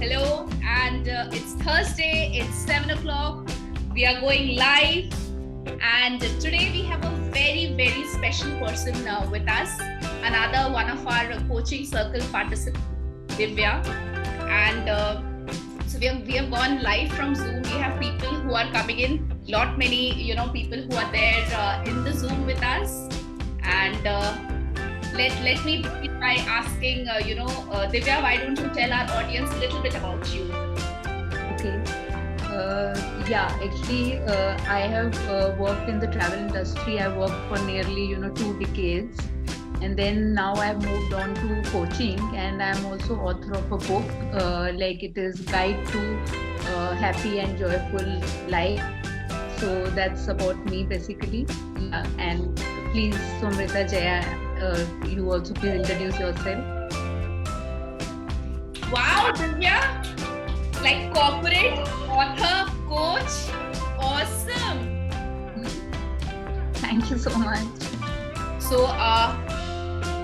hello, and it's Thursday, it's 7 o'clock. We are going live, and today we have a very special person with us, another one of our coaching circle participants, Divya. And so we have gone live from Zoom. We have people who are coming in, many people who are there in the Zoom with us. And let me begin by asking, Divya, why don't you tell our audience a little bit about you? Okay. Actually, I have worked in the travel industry. I worked for nearly, 2 decades. And then now I've moved on to coaching, and I'm also author of a book, it is Guide to Happy and Joyful Life. So that's about me basically. Yeah. And please, Somrita, Jaya, you also please introduce yourself. Wow, Divya, like corporate, author, coach, awesome. Thank you so much. So,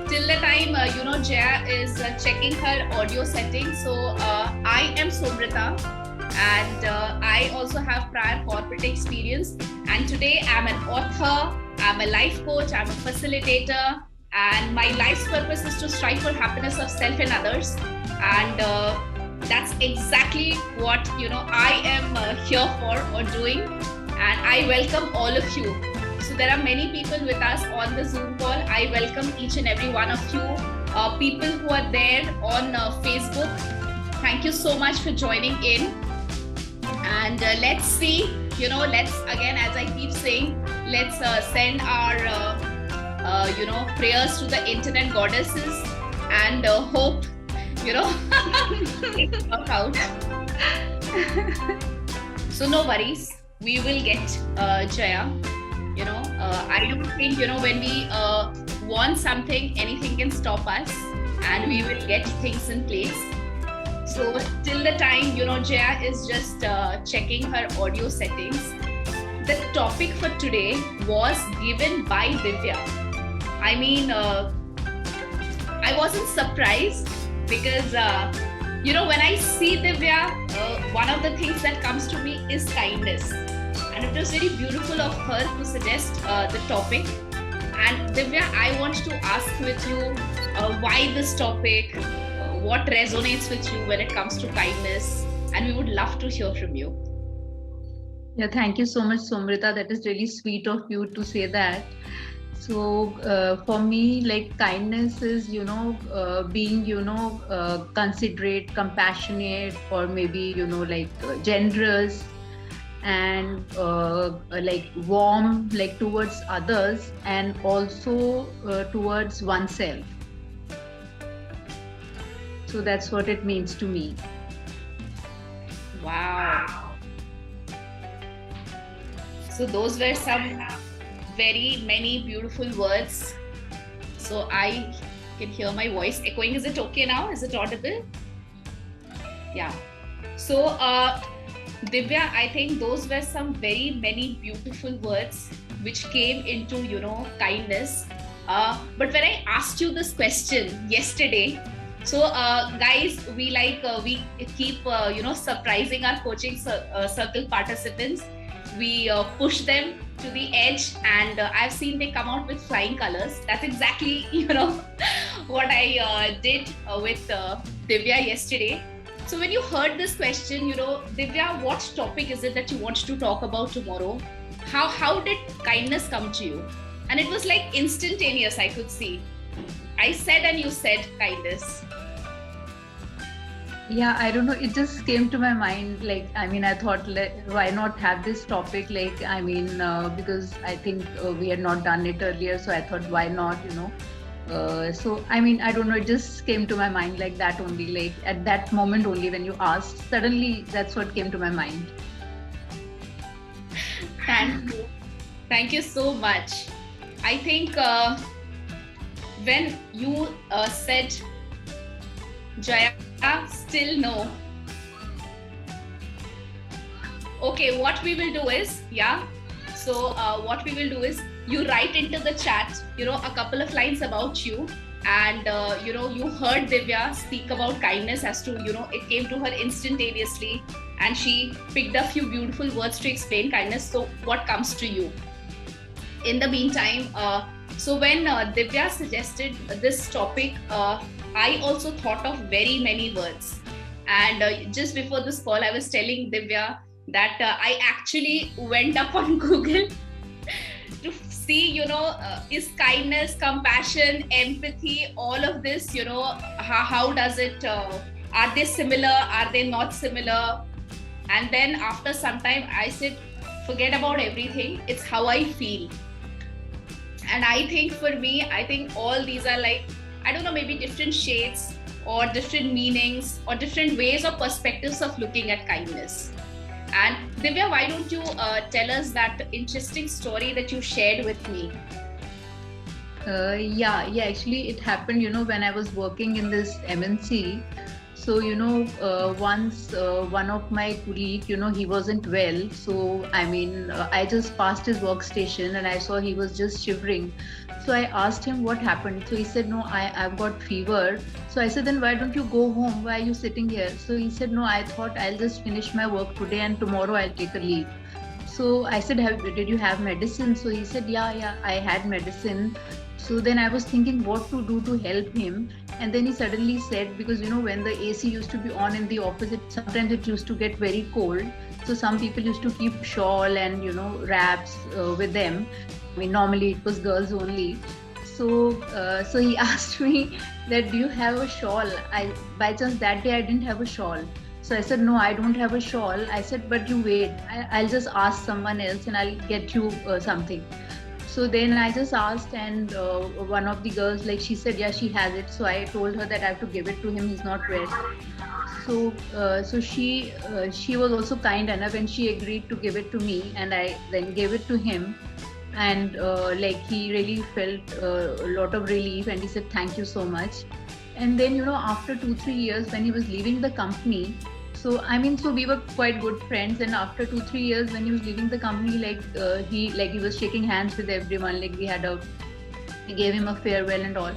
till the time, Jaya is checking her audio settings. So, I am Somrita, and I also have prior corporate experience. And today I'm an author, I'm a life coach, I'm a facilitator, and my life's purpose is to strive for happiness of self and others. And that's exactly what, I am here for or doing. And I welcome all of you. So there are many people with us on the Zoom call. I welcome each and every one of you. People who are there on Facebook, thank you so much for joining in. And let's see, let's again, as I keep saying, let's send our, prayers to the internet goddesses and hope, it work out. So no worries, we will get Jaya. I don't think, when we want something, anything can stop us, and we will get things in place. So till the time, Jaya is just checking her audio settings. The topic for today was given by Divya. I mean, I wasn't surprised because, when I see Divya, one of the things that comes to me is kindness. And it was very beautiful of her to suggest the topic. And Divya, I want to ask with you why this topic, what resonates with you when it comes to kindness, and we would love to hear from you. Yeah, thank you so much, Somrita. That is really sweet of you to say that. So for me, like kindness is, being, considerate, compassionate, or maybe, generous, and warm, towards others, and also towards oneself. So that's what it means to me. Wow. So those were some very many beautiful words. So I can hear my voice echoing. Is it okay now? Is it audible? Yeah. So Divya, I think those were some very many beautiful words which came into, kindness. But when I asked you this question yesterday, so guys, we keep, surprising our coaching circle participants. We push them to the edge, and I've seen they come out with flying colors. That's exactly, what I did with Divya yesterday. So when you heard this question, Divya, what topic is it that you want to talk about tomorrow? How did kindness come to you? And it was like instantaneous, I could see. I said and you said kindness. Yeah, I don't know. It just came to my mind. I thought, why not have this topic? Because I think we had not done it earlier. So I thought, why not, I don't know. It just came to my mind like that only, at that moment only when you asked. Suddenly, that's what came to my mind. Thank you. Thank you so much. I think when you said, Jaya, still no. Okay, what we will do is, what we will do is, you write into the chat, a couple of lines about you, and you heard Divya speak about kindness as to, it came to her instantaneously, and she picked a few beautiful words to explain kindness. So what comes to you in the meantime? So when Divya suggested this topic, I also thought of very many words. And just before this call, I was telling Divya that I actually went up on Google to see, is kindness, compassion, empathy, all of this, how does it, are they similar? Are they not similar? And then after some time, I said, forget about everything. It's how I feel. And I think for me, I think all these are like, I don't know, maybe different shades or different meanings or different ways or perspectives of looking at kindness. And Divya, why don't you tell us that interesting story that you shared with me? Yeah, actually it happened, when I was working in this MNC. So, once one of my colleague, he wasn't well. So, I just passed his workstation and I saw he was just shivering. So I asked him what happened. So he said, no, I've got fever. So I said, then why don't you go home? Why are you sitting here? So he said, no, I thought I'll just finish my work today and tomorrow I'll take a leave. So I said, did you have medicine? So he said, yeah, I had medicine. So then I was thinking what to do to help him. And then he suddenly said, because, when the AC used to be on in the office, sometimes it used to get very cold. So some people used to keep shawl and, wraps with them. Normally it was girls only. So he asked me that, do you have a shawl? By chance that day I didn't have a shawl. So I said, no, I don't have a shawl. I said, but you wait. I'll just ask someone else and I'll get you something. So then I just asked, and one of the girls, she said, yeah, she has it. So I told her that I have to give it to him. He's not well. So she was also kind enough and she agreed to give it to me, and I then gave it to him. And he really felt a lot of relief, and he said, thank you so much. And then, after 2-3 years, when he was leaving the company, so we were quite good friends, and after 2-3 years when he was leaving the company, he was shaking hands with everyone, we gave him a farewell and all.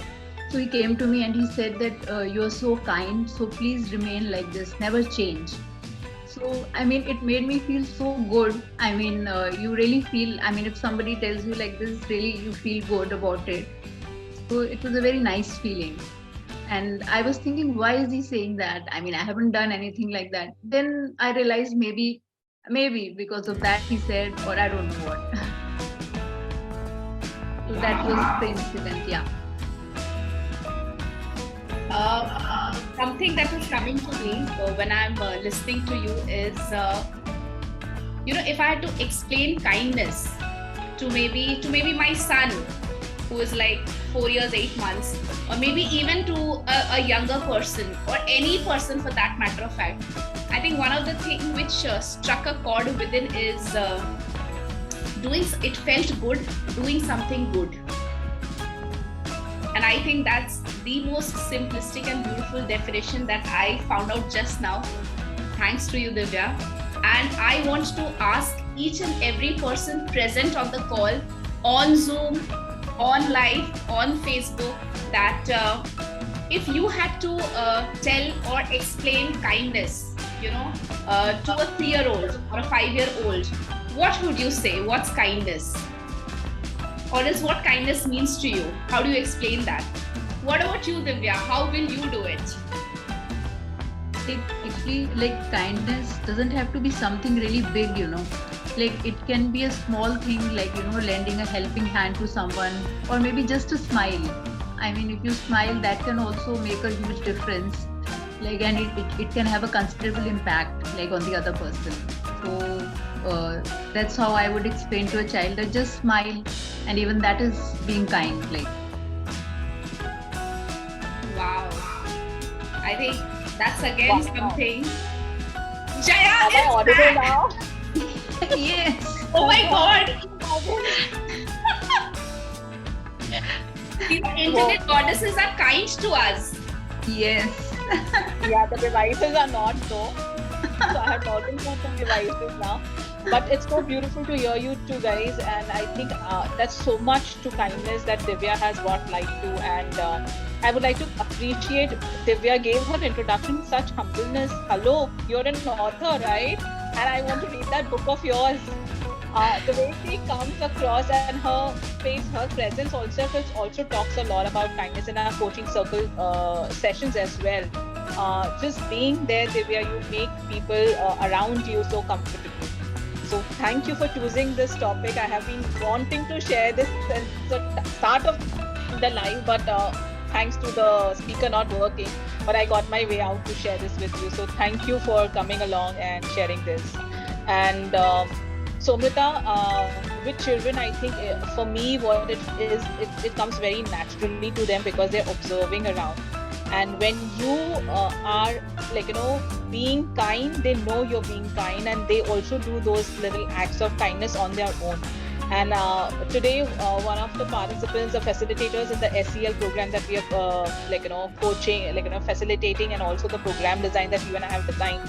So he came to me and he said that you're so kind, so please remain like this, never change. So it made me feel so good. You really feel, if somebody tells you like this, really you feel good about it. So it was a very nice feeling. And I was thinking, why is he saying that? I haven't done anything like that. Then I realized maybe because of that he said, or I don't know what. So that was the incident, yeah. Something that was coming to me when I'm listening to you is, if I had to explain kindness to maybe my son, who is like 4 years, 8 months, or maybe even to a younger person, or any person for that matter of fact, I think one of the things which struck a chord within is it felt good doing something good. And I think that's the most simplistic and beautiful definition that I found out just now. Thanks to you, Divya. And I want to ask each and every person present on the call, on Zoom, on live, on Facebook, that if you had to tell or explain kindness, to a 3-year-old or a 5-year-old, what would you say? What's kindness? Or is what kindness means to you? How do you explain that? What about you, Divya? How will you do it? Actually, kindness doesn't have to be something really big, it can be a small thing, lending a helping hand to someone, or maybe just a smile. If you smile, that can also make a huge difference, and it can have a considerable impact on the other person. So that's how I would explain to a child that just smile, and even that is being kind. Wow, I think that's again something. Jaya is back now. Yes. Oh my God. The internet goddesses are kind to us. Yes. Yeah, the devices are not so. So I have gotten some devices now. But it's so beautiful to hear you two guys, and I think that's so much to kindness that Divya has brought light to, and I would like to appreciate Divya gave her introduction with such humbleness. Hello, you're an author, right? And I want to read that book of yours. The way she comes across and her face, her presence also talks a lot about kindness in our coaching circle sessions as well. Just being there, Divya, you make people around you so comfortable. So thank you for choosing this topic. I have been wanting to share this since the start of the live, but thanks to the speaker not working, but I got my way out to share this with you. So thank you for coming along and sharing this. And Somrita, with children, I think for me, what it is, it comes very naturally to them because they're observing around. And when you are being kind, they know you're being kind, and they also do those little acts of kindness on their own. And today, one of the participants, the facilitators in the SEL program that we are, coaching, facilitating, and also the program design that you and I have designed,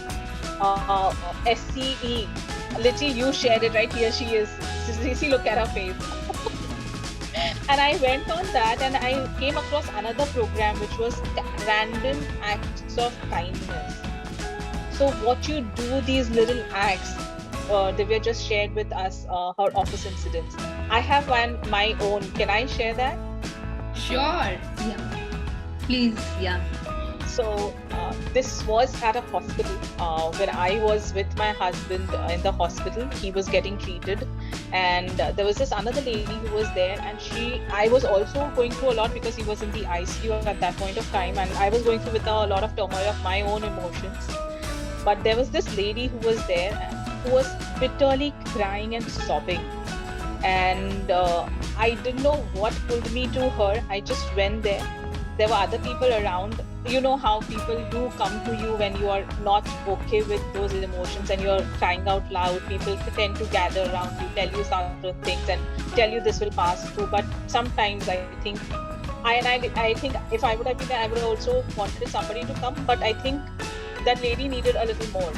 SCE. Literally, you shared it, right? Here she is. See, look at her face. And I went on that, and I came across another program which was random acts of kindness. So what you do, these little acts, Divya just shared with us her office incidents. I have my own. Can I share that? Sure. Yeah. Please, yeah. So this was at a hospital when I was with my husband in the hospital. He was getting treated, and there was this another lady who was there, and I was also going through a lot because he was in the ICU at that point of time, and I was going through with a lot of turmoil of my own emotions. But there was this lady who was there who was bitterly crying and sobbing, and I didn't know what pulled me to her. I just went there. There were other people around. You know how people do come to you when you are not okay with those emotions and you're crying out loud. People tend to gather around you, tell you certain things, and tell you this will pass through. But sometimes I think if I would have been there, I would have also wanted somebody to come. But I think that lady needed a little more.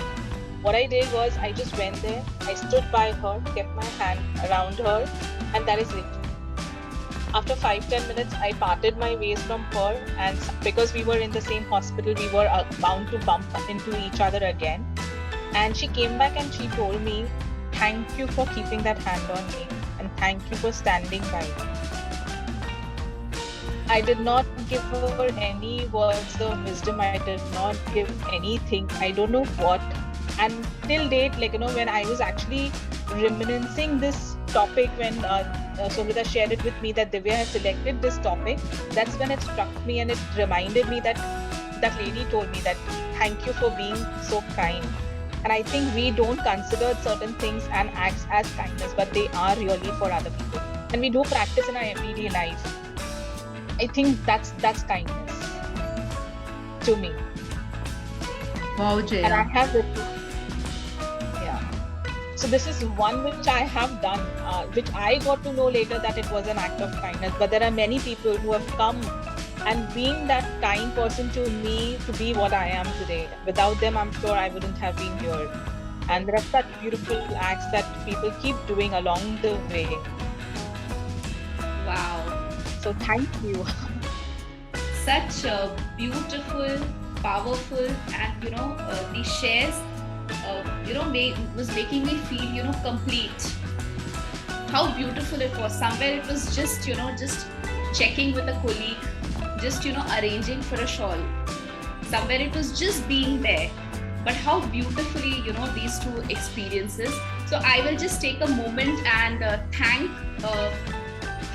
What I did was I just went there. I stood by her, kept my hand around her, and that is it. After 5-10 minutes, I parted my ways from her, and because we were in the same hospital, we were bound to bump into each other again. And she came back and she told me, "Thank you for keeping that hand on me, and thank you for standing by me." I did not give her any words of wisdom. I did not give anything. I don't know what. And till date, when I was actually reminiscing this topic, when Somrita shared it with me that Divya has selected this topic, that's when it struck me, and it reminded me that that lady told me that thank you for being so kind. And I think we don't consider certain things and acts as kindness, but they are really for other people. And we do practice in our everyday life. I think that's kindness to me. Wow, Jaya. And I have it. So this is one which I have done, which I got to know later that it was an act of kindness. But there are many people who have come and been that kind person to me to be what I am today. Without them, I'm sure I wouldn't have been here. And there are such beautiful acts that people keep doing along the way. Wow. So thank you. Such a beautiful, powerful, and the shares was making me feel complete. How beautiful it was. Somewhere it was just just checking with a colleague, just arranging for a shawl. Somewhere it was just being there. But how beautifully these two experiences. So I will just take a moment and thank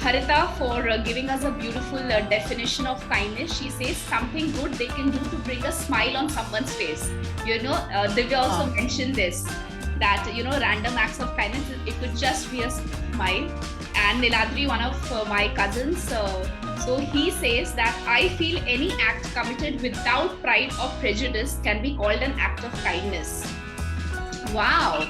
Harita for giving us a beautiful definition of kindness. She says something good they can do to bring a smile on someone's face. Divya also mentioned this, that random acts of kindness, it could just be a smile. And Niladri, one of my cousins, so he says that I feel any act committed without pride or prejudice can be called an act of kindness. Wow,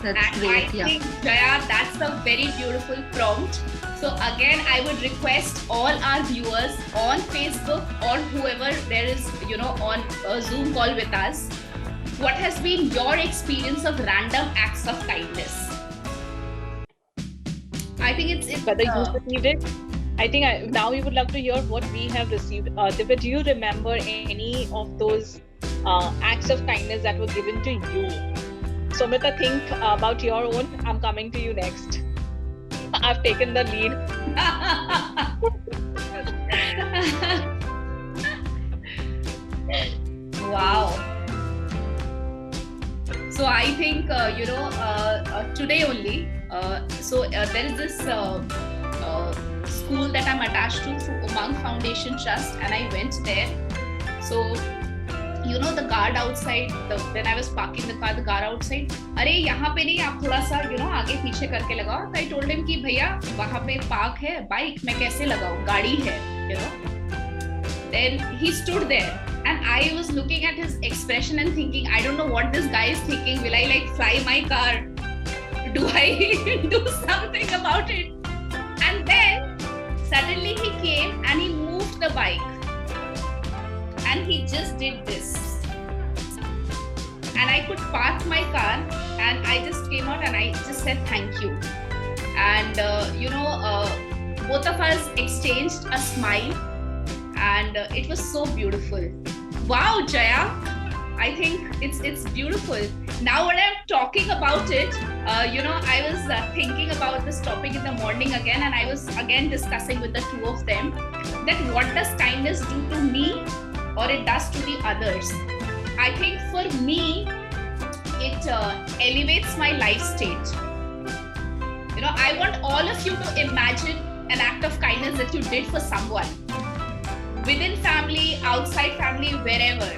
that's great. I think, Jaya, that's a very beautiful prompt. So again, I would request all our viewers on Facebook or whoever there is, on a Zoom call with us, what has been your experience of random acts of kindness? I think it's Whether you received it. I think now we would love to hear what we have received. Divya, do you remember any of those acts of kindness that were given to you? Somrita, think about your own. I'm coming to you next. I've taken the lead. Wow. So I think, today only, there is this school that I'm attached to through Umang Foundation Trust, and I went there. So, the guard outside, when I was parking the car, the guard outside, अरे यहाँ पे नहीं, आप थोड़ा सा आगे पीछे करके लगाओ. So I told him कि भैया वहाँ पे पार्क है, बाइक मैं कैसे लगाऊं, गाड़ी है, Then he stood there, and I was looking at his expression and thinking, I don't know what this guy is thinking. Will I fly my car? Do I do something about it? And then suddenly he came and he moved the bike. And he just did this. And I could park my car, and I just came out and I just said thank you. And, both of us exchanged a smile, and it was so beautiful. Wow, Jaya, I think it's beautiful. Now when I'm talking about it, I was thinking about this topic in the morning again, and I was again discussing with the two of them that what does kindness do to me, or it does to the others. I think for me, it elevates my life state. I want all of you to imagine an act of kindness that you did for someone, within family, outside family, wherever.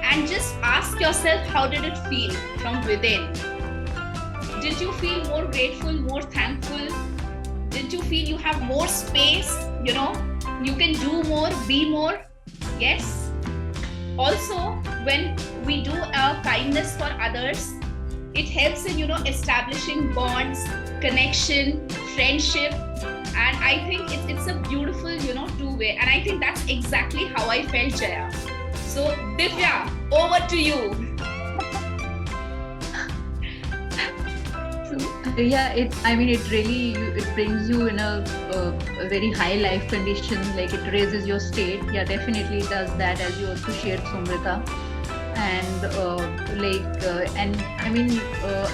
And just ask yourself, how did it feel from within? Did you feel more grateful, more thankful? Did you feel you have more space? You can do more, be more? Yes. Also, when we do kindness for others, it helps in, establishing bonds, connection, friendship. And I think it's a beautiful, two-way. And I think that's exactly how I felt, Jaya. So, Divya, over to you. Yeah, it really, it brings you in a very high life condition, like it raises your state. Yeah, definitely it does that, as you also shared, Somrita. And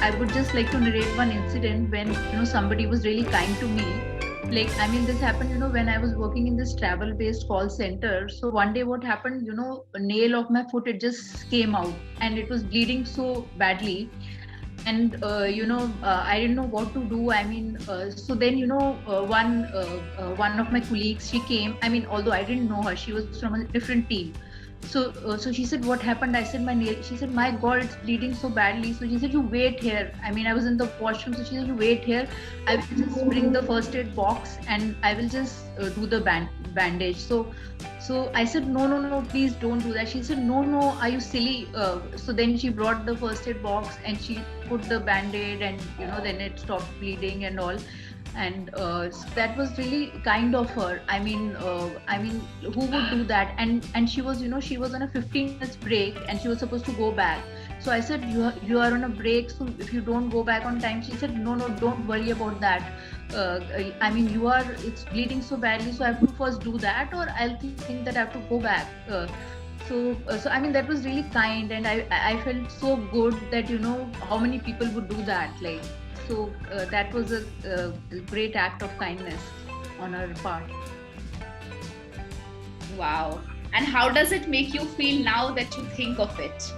I would just like to narrate one incident when somebody was really kind to me. This happened when I was working in this travel based call center. So one day what happened, a nail of my foot, it just came out and it was bleeding so badly. And I didn't know what to do. So then one of my colleagues, she came. Although I didn't know her, she was from a different team. So she said, what happened? I said, my nail. She said, my God, it's bleeding so badly. So she said, you wait here. I was in the washroom. So she said, you wait here. I will just bring the first aid box and I will just do the bandage. So I said, no, please don't do that. She said, no, are you silly? So then she brought the first aid box and she put the band-aid and, then it stopped bleeding and all. And so that was really kind of her. Who would do that? And she was, she was on a 15 minutes break and she was supposed to go back. So I said, you are on a break, so if you don't go back on time. She said, no, don't worry about that. It's bleeding so badly, so I have to first do that, or I'll think that I have to go back. So that was really kind, and I felt so good that how many people would do that. So that was a great act of kindness on her part. Wow. And how does it make you feel now that you think of it?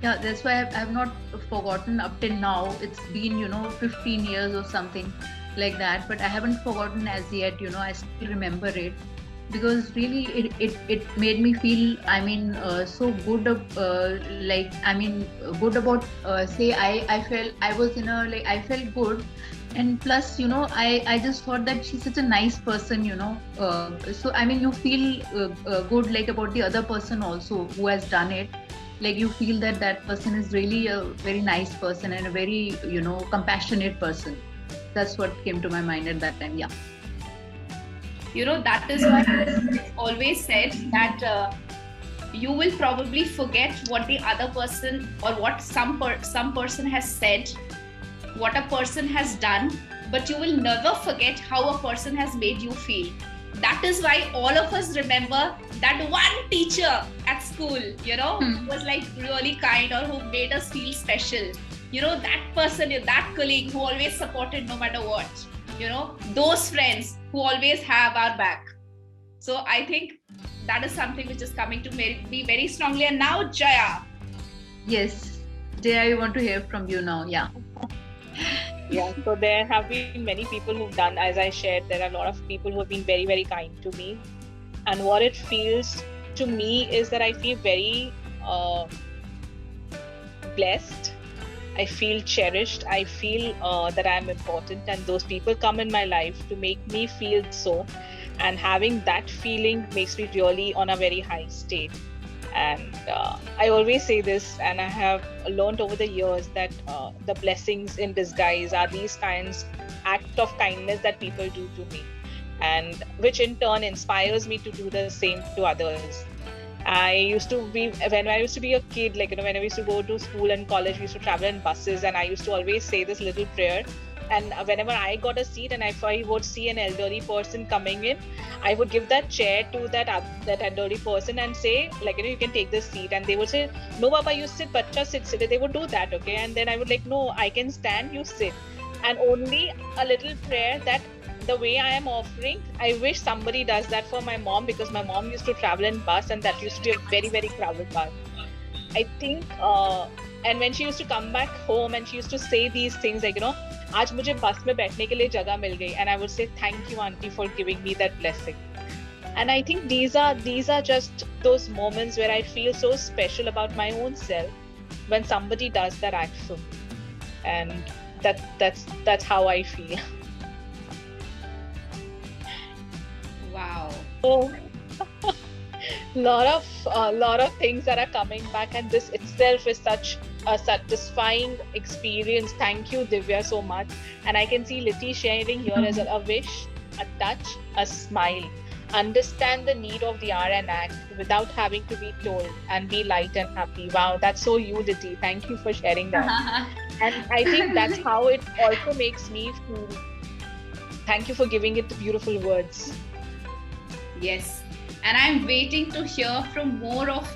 Yeah, that's why I have not forgotten up till now. It's been 15 years or something like that, but I haven't forgotten as yet. I still remember it, because really it made me feel so good good about I felt I was in a I felt good. And plus I just thought that she's such a nice person, so you feel good about the other person also who has done it. You feel that person is really a very nice person and a very compassionate person. That's what came to my mind at that time. Yeah. That is why it's always said that you will probably forget what the other person or what some person has said, what a person has done, but you will never forget how a person has made you feel. That is why all of us remember that one teacher at school, who was like really kind or who made us feel special. That person, that colleague who always supported no matter what. Those friends who always have our back. So I think that is something which is coming to me very strongly. And now, Jaya. Yes, Jaya, I want to hear from you now. Yeah. Yeah, so there have been many people who've done, as I shared, there are a lot of people who have been very, very kind to me. And what it feels to me is that I feel very blessed. I feel cherished. I feel that I'm important, and those people come in my life to make me feel so. And having that feeling makes me really on a very high state. And I always say this, and I have learned over the years that the blessings in disguise are these acts of kindness that people do to me, and which in turn inspires me to do the same to others. When I used to be a kid, when I used to go to school and college, we used to travel in buses, and I used to always say this little prayer. And whenever I got a seat, and if I would see an elderly person coming in, I would give that chair to that elderly person and say, you can take this seat. And they would say, no, Baba, you sit, bacha, sit. They would do that, okay? And then I would no, I can stand, you sit. And only a little prayer that the way I am offering, I wish somebody does that for my mom, because my mom used to travel in bus, and that used to be a very, very crowded bus. I think, and when she used to come back home and she used to say these things आज मुझे बस में बैठने के लिए जगह मिल गई, and I would say thank you auntie for giving me that blessing. And I think these are just those moments where I feel so special about my own self when somebody does that act for me, and that's how I feel. Wow. So lot of things that are coming back, and this itself is such a satisfying experience. Thank you, Divya, so much. And I can see Liti sharing here as a wish, a touch, a smile. Understand the need of the hour and act without having to be told, and be light and happy. Wow, that's so you, Liti. Thank you for sharing that. And I think that's how it also makes me feel. Thank you for giving it the beautiful words. Yes. And I'm waiting to hear from more of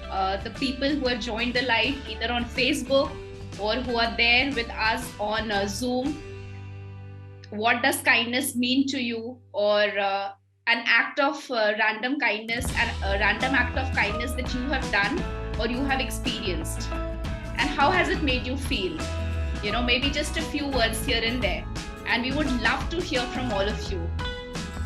the people who have joined the live, either on Facebook or who are there with us on Zoom. What does kindness mean to you? Or an act of random kindness, and a random act of kindness that you have done or you have experienced. And how has it made you feel? Maybe just a few words here and there. And we would love to hear from all of you.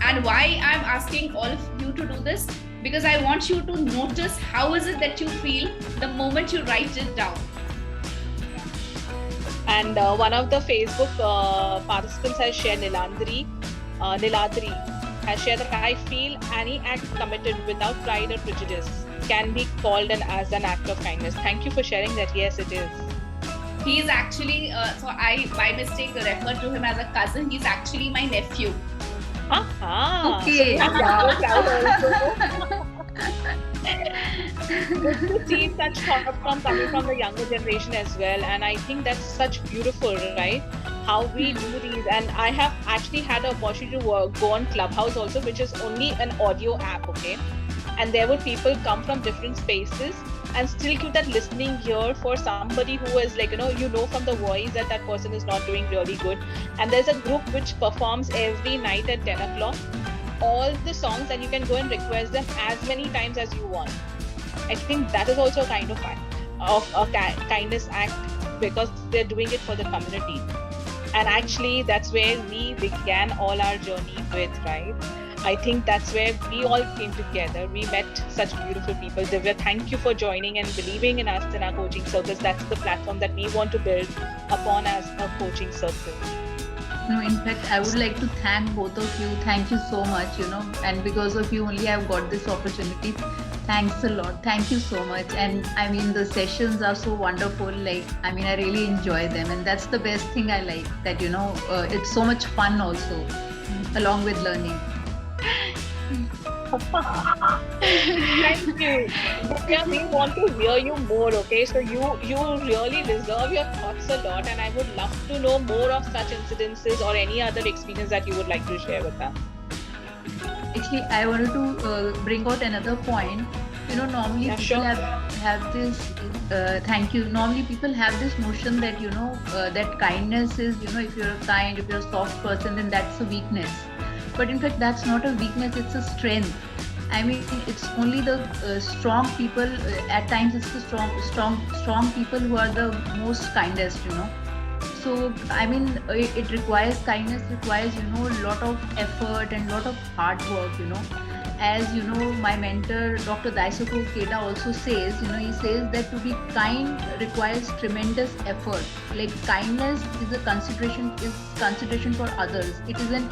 And why I'm asking all of you to do this? Because I want you to notice how is it that you feel the moment you write it down. And one of the Facebook participants has shared, Niladri has shared that I feel any act committed without pride or prejudice can be called as an act of kindness. Thank you for sharing that. Yes, it is. He is actually, so I by mistake referred to him as a cousin. He's actually my nephew. Okay. Good to see such thought coming from the younger generation as well, and I think that's such beautiful, right? How we do these, and I have actually had the opportunity to go on Clubhouse also, which is only an audio app, okay? And there would people come from different spaces and still give that listening ear for somebody who is from the voice that person is not doing really good. And there's a group which performs every night at 10 o'clock all the songs, and you can go and request them as many times as you want. I think that is also a kind of kindness act, because they're doing it for the community. And actually that's where we began all our journey with, right? I think that's where we all came together. We met such beautiful people. Divya, thank you for joining and believing in us in our coaching circles. That's the platform that we want to build upon as a coaching circle. No, in fact, I would like to thank both of you. Thank you so much, and because of you only I've got this opportunity. Thanks a lot. Thank you so much. And I mean, the sessions are so wonderful. I really enjoy them. And that's the best thing I like, that, it's so much fun also, along with learning. Thank you. Yeah, we want to hear you more, okay? So you really deserve your thoughts a lot, and I would love to know more of such incidences or any other experience that you would like to share with us. Actually, I wanted to bring out another point. Normally Yeah, people sure. have this. Thank you. Normally people have this notion that that kindness is, if you're kind, if you're a soft person, then that's a weakness. But in fact, that's not a weakness; it's a strength. I mean, it's only the strong people. At times, it's the strong people who are the most kindest. So I mean, it requires kindness, requires a lot of effort and lot of hard work. As my mentor Dr. Daisoko Keda also says, he says that to be kind requires tremendous effort. Like kindness is a consideration for others. It is an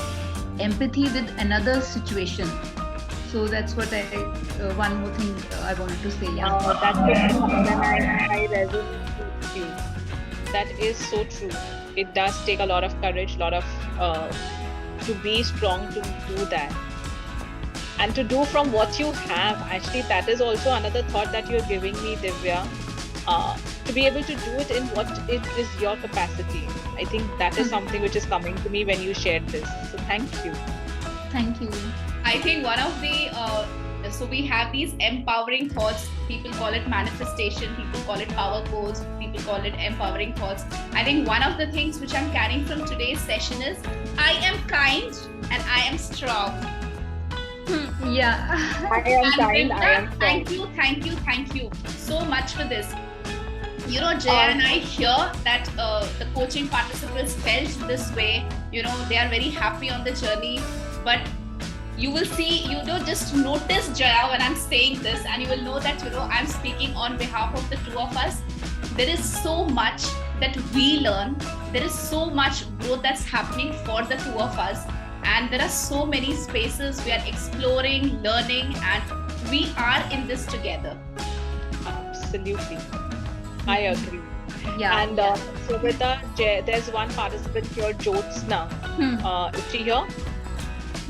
empathy with another situation. So that's what one more thing I wanted to say. Yeah. That's it. Then I resonate with you. That is so true. It does take a lot of courage, lot of to be strong to do that, and to do from what you have. Actually, that is also another thought that you're giving me, Divya. To be able to do it in what it is your capacity. I think that is something which is coming to me when you shared this. So thank you. Thank you. I think one of the so we have these empowering thoughts. People call it manifestation, people call it power codes, people call it empowering thoughts. I think one of the things which I'm carrying from today's session is I am kind and I am strong. Yeah. I am kind, I am strong. Thank you so much for this. Jaya and I hear that the coaching participants felt this way. They are very happy on the journey, but you will see, just notice Jaya when I'm saying this, and you will know that, I'm speaking on behalf of the two of us. There is so much that we learn. There is so much growth that's happening for the two of us. And there are so many spaces we are exploring, learning, and we are in this together. Absolutely. I agree. Yeah. And so with there's one participant here, Jyotsna. Is she here?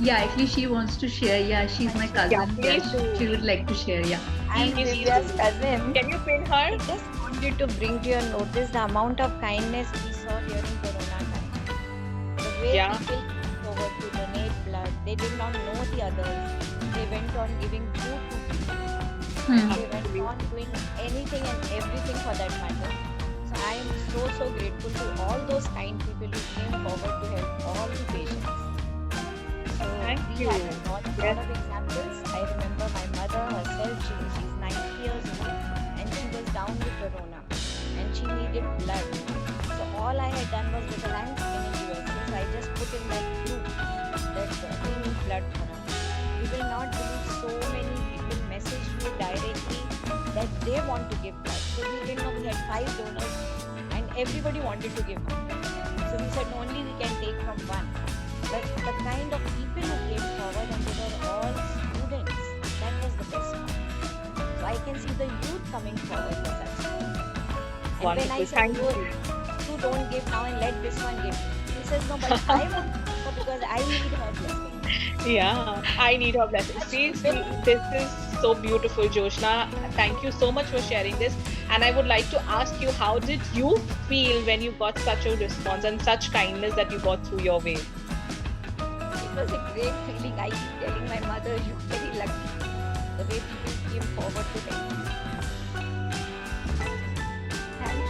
Yeah, actually she wants to share. Yeah, she's my cousin. Yeah, please do. She would like to share. Yeah. I'm Please Divya's do. cousin. Can you pin her? I just wanted to bring to your notice the amount of kindness we saw during Corona time. The way people came forward to donate blood, they did not know the others. They went on giving food to people. They went on doing anything and everything for that matter. So I am so grateful to all those kind people who came forward to help all the patients. So Thank we you. had a lot of examples. I remember my mother herself, she's 90 years old and she was down with corona and she needed blood. So all I had done was, because I'm in the USA, so I just put in that group that we need blood for her. You will not believe so many people messaged me directly that they want to give blood. So we didn't know, we had 5 donors and everybody wanted to give one. So we said only we can take from one. But the kind of people who came forward, and they were all students, that was the best part. So I can see the youth coming forward for such things. And Wonderful. when I said, Thank you don't give now and let this one give, he says, no, but I won't give her because I need her blessing. Yeah, I need her blessing. See, this is so beautiful, Jyotsna. Thank you so much for sharing this. And I would like to ask you, how did you feel when you got such a response and such kindness that you got through your way? It was a great feeling. I keep telling my mother, you're very lucky. The way people came forward to help me.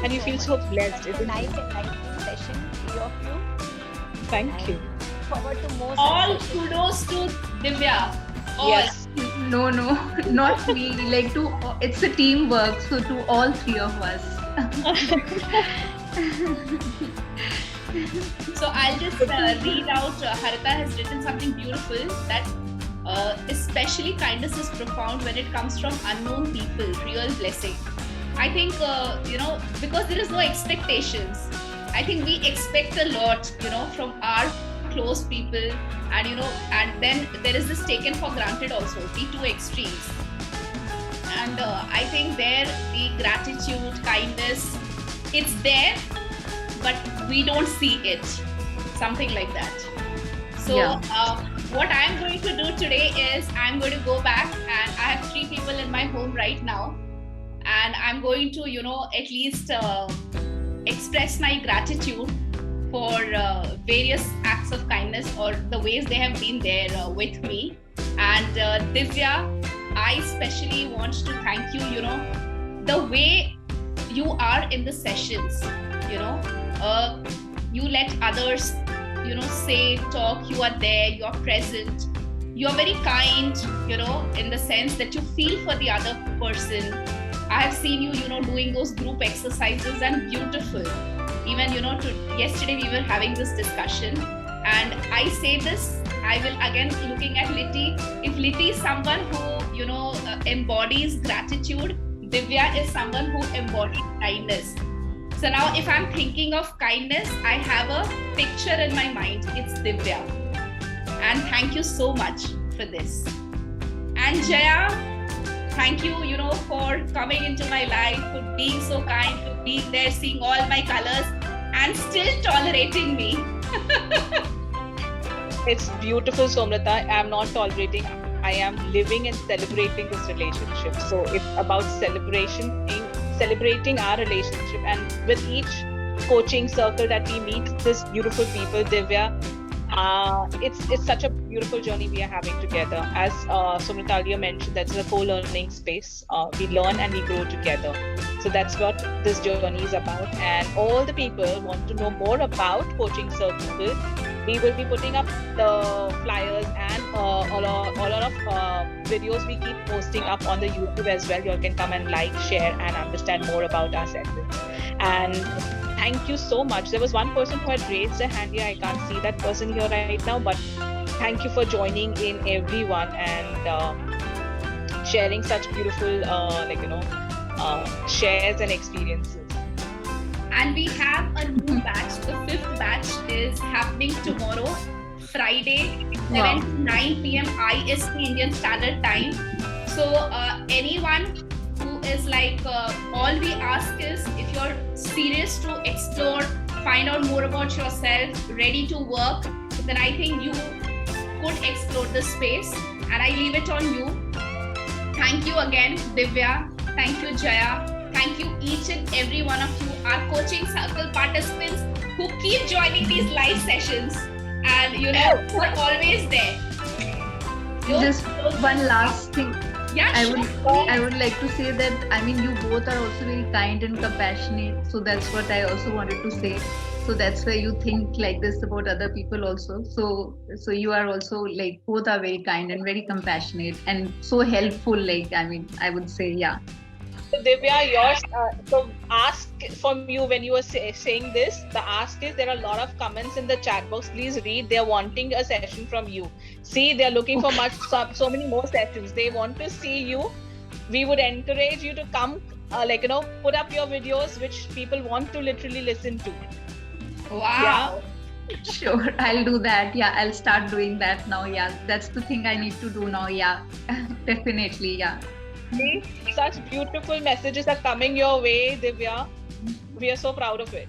And you feel so blessed, Such a isn't nice it? and enlightening session, 3 of you. Thank you. Look forward to more All such kudos to Divya. All. Yes. No, not me. Like it's a teamwork. So to all 3 of us. So I'll just read out, Harita has written something beautiful that especially kindness is profound when it comes from unknown people, real blessing. I think, because there is no expectations. I think we expect a lot, from our close people, and then there is this taken for granted also, the two extremes. And I think there the gratitude, kindness, it's there, but we don't see it, something like that. So what I'm going to do today is I'm going to go back, and I have 3 people in my home right now, and I'm going to at least express my gratitude for various acts of kindness or the ways they have been there with me. And Divya, I especially want to thank you, the way you are in the sessions, you let others, say, talk, you are there, you are present, you are very kind, in the sense that you feel for the other person. I have seen you, doing those group exercises and beautiful. Even, yesterday we were having this discussion, and I say this, I will again looking at Liti. If Liti is someone who, embodies gratitude, Divya is someone who embodies kindness. So now if I'm thinking of kindness, I have a picture in my mind. It's Divya. And thank you so much for this. And Jaya, thank you, for coming into my life, for being so kind, for being there, seeing all my colors and still tolerating me. It's beautiful, Somrita. I am not tolerating. I am living and celebrating this relationship. So it's about celebrating our relationship, and with each coaching circle that we meet this beautiful people, Divya, it's such a beautiful journey we are having together. As Somrita earlier mentioned, that's a co-learning space. We learn and we grow together. So that's what this journey is about. And all the people want to know more about coaching circle. We will be putting up the flyers and a lot of videos we keep posting up on the YouTube as well. You all can come and like, share, and understand more about our sessions. And thank you so much. There was one person who had raised a hand here. I can't see that person here right now, but thank you for joining in, everyone, and sharing such beautiful, shares and experiences. And we have a new batch. The 5th batch is happening tomorrow, Friday, 7 to 9 p.m. IST, Indian Standard Time. So anyone who is like, all we ask is, if you're serious to explore, find out more about yourself, ready to work, then I think you could explore the space, and I leave it on you. Thank you again, Divya. Thank you, Jaya. Thank you each and every one of you, our coaching circle participants who keep joining these live sessions, and who are always there. Just one last thing. Yeah, I would like to say that, you both are also very kind and compassionate. So that's what I also wanted to say. So that's why you think like this about other people also. So you are also like, both are very kind and very compassionate and so helpful. I would say, yeah. So Divya, yours, so ask from you when you were saying this, the ask is, there are a lot of comments in the chat box. Please read. They're wanting a session from you. See, they're looking for so many more sessions. They want to see you. We would encourage you to come, put up your videos, which people want to literally listen to. Wow. Yeah. Sure, I'll do that. Yeah, I'll start doing that now. Yeah, that's the thing I need to do now. Yeah, definitely. Yeah. See, such beautiful messages are coming your way, Divya. We are so proud of it.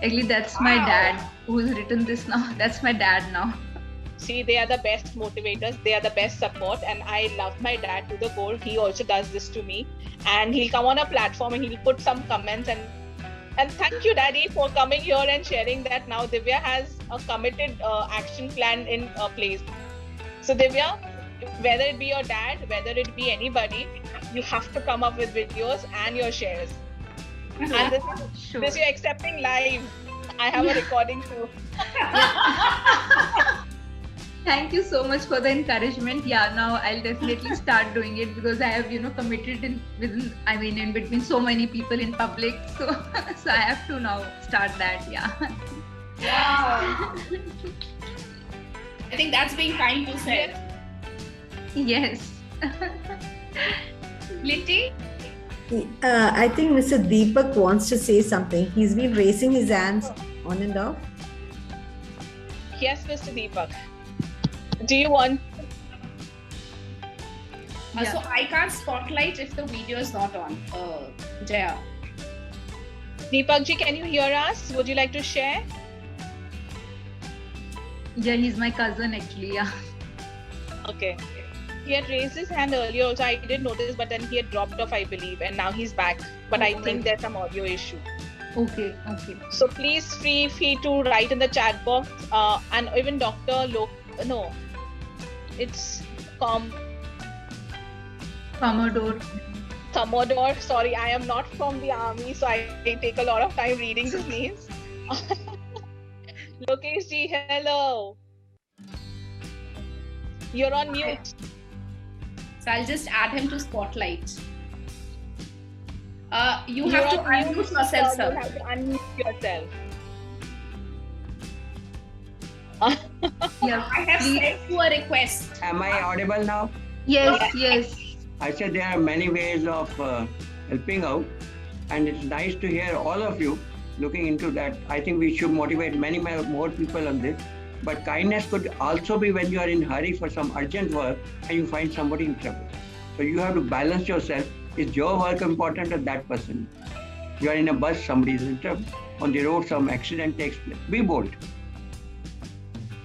Actually, that's my dad who's written this now. That's my dad now. See, they are the best motivators. They are the best support. And I love my dad to the core. He also does this to me. And he'll come on a platform and he'll put some comments. And thank you, Daddy, for coming here and sharing that now Divya has a committed action plan in place. So Divya, whether it be your dad, whether it be anybody, you have to come up with videos and your shares. And this you're accepting live. I have a recording too. Thank you so much for the encouragement. Yeah, now I'll definitely start doing it because I have, committed in between so many people in public. So I have to now start that. Yeah. Wow. I think that's being kind to say. Yes. Liti? I think Mr. Deepak wants to say something. He's been raising his hands on and off. Yes, Mr. Deepak. Do you want? So I can't spotlight if the video is not on. Jaya. Deepak ji, can you hear us? Would you like to share? Yeah, he's my cousin actually. Yeah. Okay. He had raised his hand earlier also. I did notice, but then he had dropped off, I believe, and now he's back. But I think there's some audio issue. Okay. So please feel free to write in the chat box. And even Dr. No, it's Commodore. Commodore. Sorry, I am not from the army, so I take a lot of time reading these names. Lokesh ji, hello. You're on mute. So I'll just add him to Spotlight. You You're have to on mute, unmute yourself, sir. sir. You have to unmute yourself. Yeah. I have sent you a request. Am I audible now? Yes. I said there are many ways of helping out, and it's nice to hear all of you looking into that. I think we should motivate many more people on this. But kindness could also be when you are in a hurry for some urgent work and you find somebody in trouble. So you have to balance yourself. Is your work important or that person? You are in a bus, somebody is in trouble. On the road, some accident takes place. Be bold.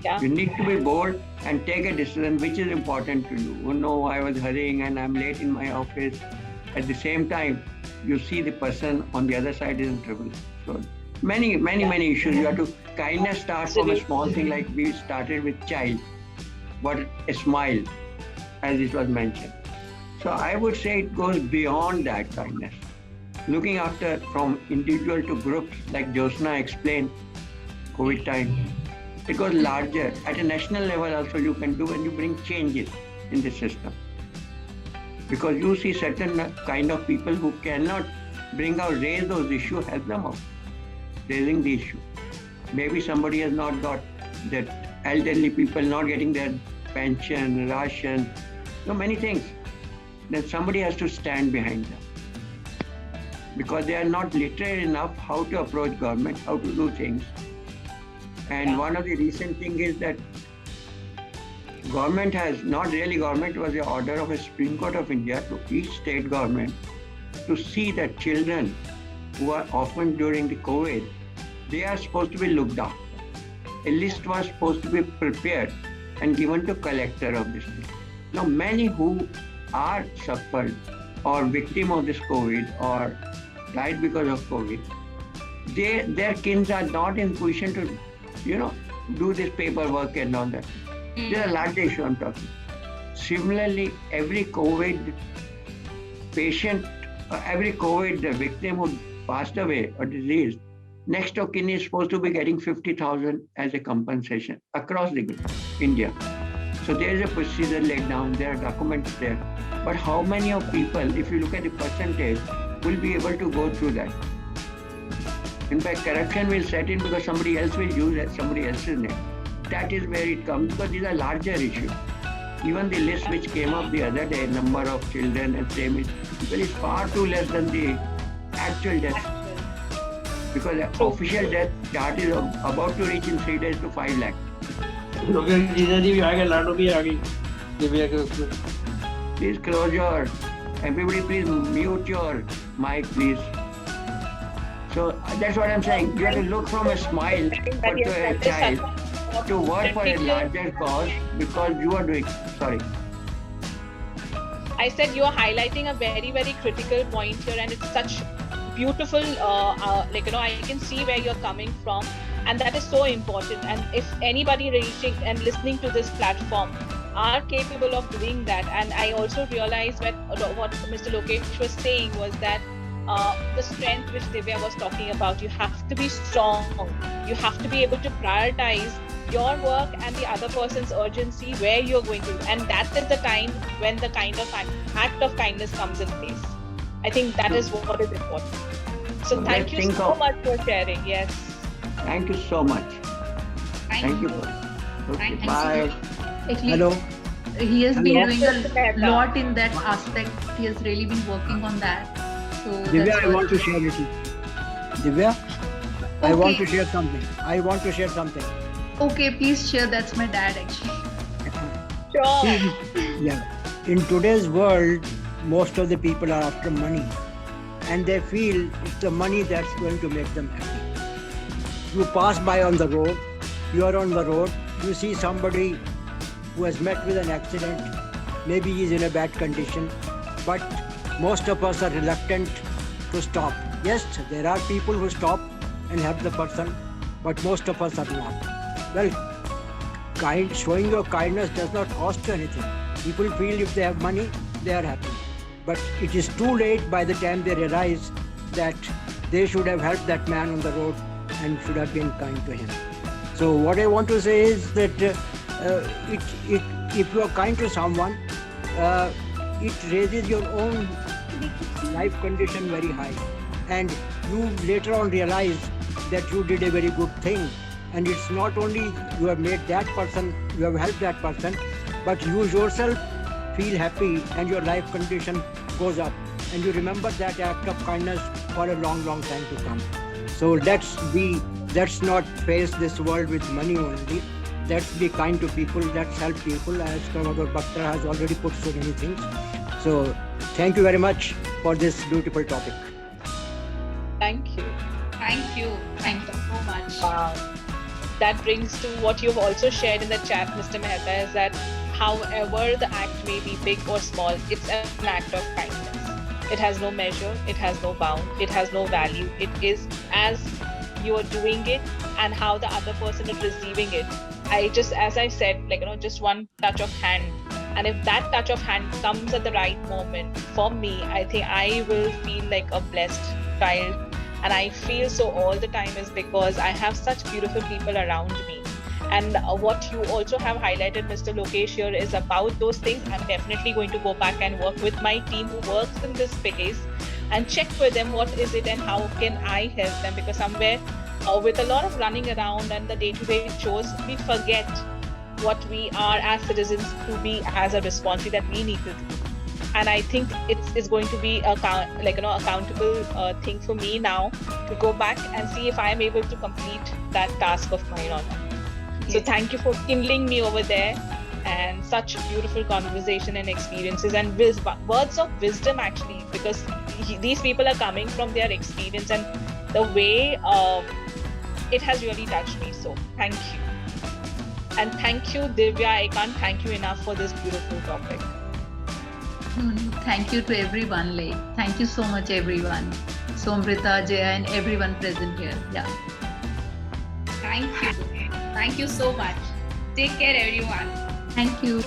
Yeah. You need to be bold and take a decision which is important to you. Oh no, I was hurrying and I'm late in my office. At the same time, you see the person on the other side is in trouble. So many issues. You have to kindness starts from a small thing, like we started with child, but a smile, as it was mentioned. So I would say it goes beyond that kindness. Looking after from individual to groups, like Josna explained, COVID time. It goes larger. At a national level also you can do when you bring changes in the system. Because you see certain kind of people who cannot raise those issues, help them out, raising the issue. Maybe somebody has not got that, elderly people not getting their pension, ration, many things. Then somebody has to stand behind them. Because they are not literate enough how to approach government, how to do things. And one of the recent things is that government has, not really government, was the order of a Supreme Court of India to each state government to see that children who are orphaned during the COVID, they are supposed to be looked after. A list was supposed to be prepared and given to collector of this thing. Now many who are suffered or victim of this COVID or died because of COVID, their kids are not in position to do this paperwork and all that. There's a large issue I'm talking. Similarly, every COVID patient, every COVID victim who passed away or disease, next of kin is supposed to be getting 50,000 as a compensation across the India. So there is a procedure laid down, there are documents there. But how many of people, if you look at the percentage, will be able to go through that? In fact, corruption will set in because somebody else will use somebody else's name. That is where it comes, because these are larger issues. Even the list which came up the other day, number of children and same is far too less than the actual death. Because the official death chart is about to reach in 3 days to 5 lakh. Please close your, everybody please mute your mic please. So that's what I'm saying. You have to look from a smile for a child to work for a larger cause because you are doing, sorry. I said you are highlighting a very, very critical point here, and it's such beautiful, I can see where you're coming from, and that is so important. And if anybody reaching and listening to this platform are capable of doing that, and I also realized that what Mr. Lokesh was saying was that the strength which Divya was talking about, you have to be strong, you have to be able to prioritize your work and the other person's urgency where you're going to, and that is the time when the kind of act of kindness comes in place. I think that is what is important. So thank you so much for sharing. Yes. Thank you so much. Thank you. Okay, bye. Hello. He has been doing a lot in that aspect. He has really been working on that. So Divya, I want to share with you. Divya, okay. I want to share something. Okay, please share. That's my dad actually. Sure. Yeah. In today's world, most of the people are after money, and they feel it's the money that's going to make them happy. You pass by on the road, you are on the road, you see somebody who has met with an accident, maybe he's in a bad condition, but most of us are reluctant to stop Yes, there are people who stop and help the person, but most of us are not. Well, showing your kindness does not cost you anything. People feel if they have money, they are happy. But it is too late by the time they realize that they should have helped that man on the road and should have been kind to him. So what I want to say is that if you are kind to someone, it raises your own life condition very high, and you later on realize that you did a very good thing. And it's not only you have made that person, you have helped that person, but you yourself feel happy and your life condition goes up, and you remember that act of kindness for a long, long time to come. So let's not face this world with money only. Let's be kind to people, let's help people, as Commodore Bakhtar has already put so many things. So thank you very much for this beautiful topic. Thank you. Thank you. Thank you so much. That brings to what you've also shared in the chat, Mr. Mehta, is that however the act may be big or small, it's an act of kindness. It has no measure, it has no bound, it has no value. It is as you are doing it and how the other person is receiving it. As I said, just one touch of hand. And if that touch of hand comes at the right moment, for me, I think I will feel like a blessed child. And I feel so all the time is because I have such beautiful people around me. And what you also have highlighted, Mr. Lokesh, here is about those things. I'm definitely going to go back and work with my team who works in this space and check with them what is it and how can I help them, because somewhere with a lot of running around and the day-to-day chores, we forget what we are as citizens to be as a responsibility that we need to do. And I think it's going to be accountable thing for me now to go back and see if I am able to complete that task of mine or not. So thank you for kindling me over there, and such beautiful conversation and experiences and words of wisdom, actually, because these people are coming from their experience and the way it has really touched me. So thank you. And thank you, Divya. I can't thank you enough for this beautiful topic. Thank you to everyone. Thank you so much, everyone. Somrita, Jaya, and everyone present here. Yeah. Thank you. Thank you so much. Take care, everyone. Thank you.